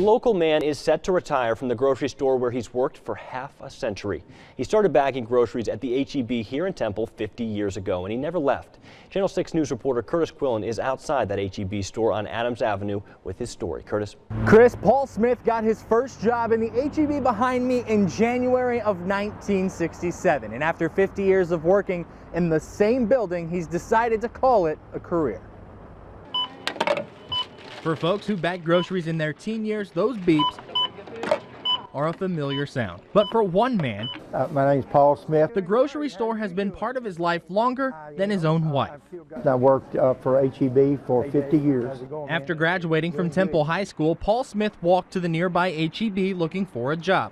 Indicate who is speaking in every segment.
Speaker 1: local man is set to retire from the grocery store where he's worked for half a century. He started bagging groceries at the H-E-B here in Temple 50 years ago, and he never left. Channel 6 News reporter Curtis Quillen is outside that H-E-B store on Adams Avenue with his story. Curtis.
Speaker 2: Chris, Paul Smith got his first job in the H-E-B behind me in January of 1967. And after 50 years of working in the same building, he's decided to call it a career. For folks who bag groceries in their teen years, those beeps are a familiar sound. But for one man,
Speaker 3: my name's Paul Smith.
Speaker 2: the grocery store has been part of his life longer than his own wife.
Speaker 3: I worked for H-E-B for 50 years.
Speaker 2: After graduating from Temple High School, Paul Smith walked to the nearby H-E-B looking for a job.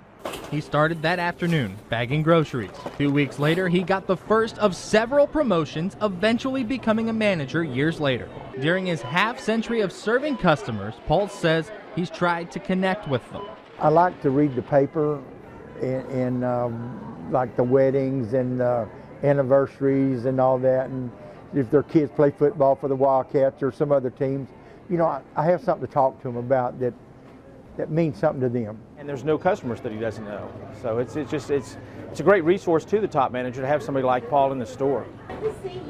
Speaker 2: He started that afternoon bagging groceries. 2 weeks later, he got the first of several promotions, eventually becoming a manager years later. During his half-century of serving customers, Paul says he's tried to connect with them.
Speaker 3: I like to read the paper and like the weddings and anniversaries and all that. And if their kids play football for the Wildcats or some other teams, you know, I have something to talk to them about that means something to them.
Speaker 4: And there's no customers that he doesn't know. So it's a great resource to the top manager to have somebody like Paul in the store.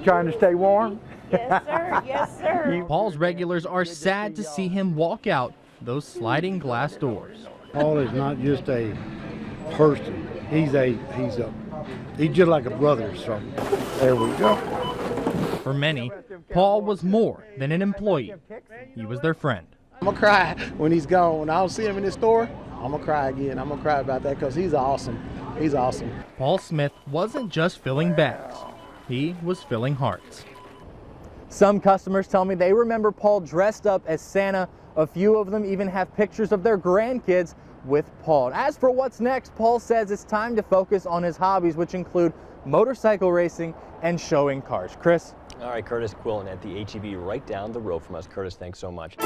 Speaker 3: Trying to stay warm?
Speaker 5: Yes, sir. Yes, sir.
Speaker 2: Paul's regulars are sad to see him walk out those sliding glass doors.
Speaker 6: Paul is not just a person. He's just like a brother or something.
Speaker 3: There we go.
Speaker 2: For many, Paul was more than an employee. He was their friend.
Speaker 6: I'm gonna cry when he's gone. When I don't see him in the store, I'm gonna cry again. I'm gonna cry about that because he's awesome. He's awesome.
Speaker 2: Paul Smith wasn't just filling bags. He was filling hearts. Some customers tell me they remember Paul dressed up as Santa. A few of them even have pictures of their grandkids with Paul. As for what's next, Paul says it's time to focus on his hobbies, which include motorcycle racing and showing cars. Chris?
Speaker 1: All right, Curtis Quillen at the H-E-B right down the road from us. Curtis, thanks so much.